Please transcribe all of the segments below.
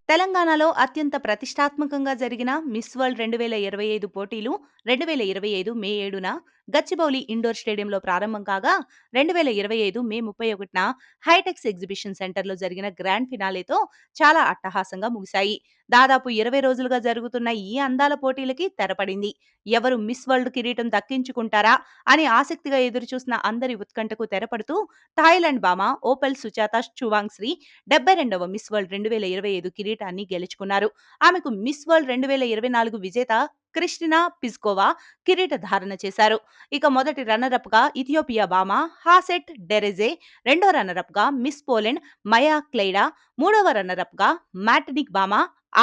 తెలంగాణలో అత్యంత ప్రతిష్టాత్మకంగా జరిగిన మిస్ వరల్డ్ 2025 పోటీలు 2025 మే 7న గచ్చిబౌలి ఇండోర్ స్టేడియంలో ప్రారంభం కాగా 2025 మే 31న హైటెక్స్ ఎగ్జిబిషన్ సెంటర్లో జరిగిన గ్రాండ్ ఫినాలేతో చాలా అట్టహాసంగా ముగిశాయి. దాదాపు 20 రోజులుగా జరుగుతున్న ఈ అందాల పోటీలకి తెరపడింది. ఎవరు మిస్ వరల్డ్ కిరీటం దక్కించుకుంటారా అని ఆసక్తిగా ఎదురుచూసిన అందరి ఉత్కంఠకు తెరపడుతూ థాయిలాండ్ భామ ఓపెల్ సుచాత చువాంగ్శ్రీ 72వ మిస్ వరల్డ్ 2025 కిరీటాన్ని గెలుచుకున్నారు. ఆమెకు మిస్ వరల్డ్ 2024 విజేత క్రిస్టినా పిస్కోవా కిరీట ధారణ చేశారు. ఇక మొదటి రన్నరప్ గా ఇథియోపియా భామ హాసెట్ డెరెజే, రెండో రన్నరప్ గా మిస్ పోలెండ్ మయా క్లెయిడా, మూడవ రన్నరప్ గా మాటనిక్ భామ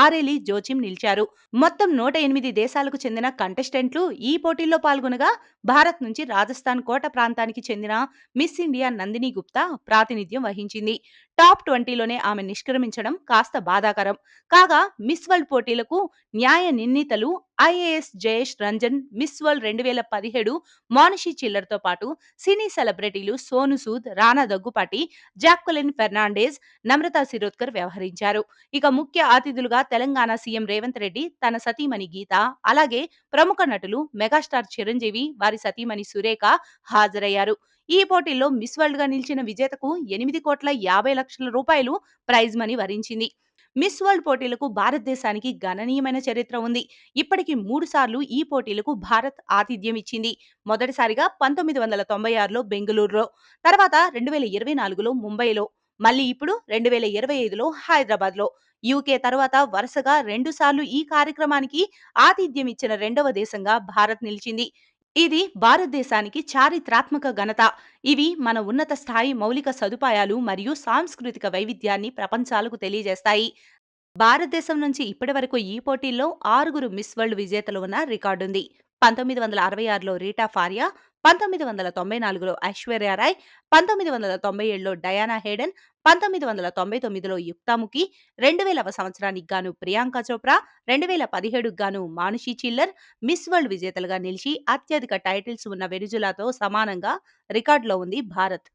ఆరెలి జోచిమ్ నిలిచారు. మొత్తం 108 దేశాలకు చెందిన కంటెస్టెంట్లు ఈ పోటీల్లో పాల్గొనగా భారత్ నుంచి రాజస్థాన్ కోట ప్రాంతానికి చెందిన మిస్ ఇండియా నందిని గుప్తా ప్రాతినిధ్యం వహించింది. టాప్ 20లోనే ఆమె నిష్క్రమించడం కాస్త బాధాకరం. కాగా మిస్ వరల్డ్ పోటీలకు న్యాయ నిర్ణీతలు IAS Jayesh Ranjan, Miss World 2017 Manushi చిల్లర్తో పాటు సినీ సెలబ్రిటీలు సోను సూద్, రానా దగ్గుపాటి, జాక్వెలిన్ ఫెర్నాండెజ్, నమ్రతా శిరోద్కర్ వ్యవహరించారు. ఇక ముఖ్య అతిథులుగా తెలంగాణ సీఎం రేవంత్ రెడ్డి, తన సతీమణి గీత, అలాగే ప్రముఖ నటులు మెగాస్టార్ చిరంజీవి, వారి సతీమణి సురేఖ హాజరయ్యారు. ఈ పోటీల్లో మిస్ వరల్డ్ గా నిలిచిన విజేతకు 8,50,00,000 రూపాయలు ప్రైజ్ మనీ వరించింది. మిస్ వరల్డ్ పోటీలకు భారతదేశానికి గణనీయమైన చరిత్ర ఉంది. ఇప్పటికి 3 సార్లు ఈ పోటీలకు భారత్ ఆతిథ్యం ఇచ్చింది. మొదటిసారిగా 1996లో బెంగళూరులో, తర్వాత 2024లో ముంబైలో, మళ్ళీ ఇప్పుడు 2025లో హైదరాబాద్లో. యూకే తర్వాత వరుసగా 2 సార్లు ఈ కార్యక్రమానికి ఆతిథ్యం ఇచ్చిన రెండవ దేశంగా భారత్ నిలిచింది. ఇది భారతదేశానికి చారిత్రాత్మక ఘనత. ఇవి మన ఉన్నత స్థాయి మౌలిక సదుపాయాలు మరియు సాంస్కృతిక వైవిధ్యాన్ని ప్రపంచాలకు తెలియజేస్తాయి. భారతదేశం నుంచి ఇప్పటివరకు ఈ పోటీల్లో 6 మిస్ వరల్డ్ విజేతలు ఉన్న రికార్డుంది. 1966లో రీటా ఫారియా, 1994లో ఐశ్వర్యారాయ్, 1997లో డయానా హేడెన్, 1999లో యుక్తాముఖి, 2000వ సంవత్సరానికి గాను ప్రియాంక చోప్రా, 2017కు గాను మానుషి చిల్లర్ మిస్ వరల్డ్ విజేతలుగా నిలిచి అత్యధిక టైటిల్స్ ఉన్న వెనిజులాతో సమానంగా రికార్డులో ఉంది భారత్.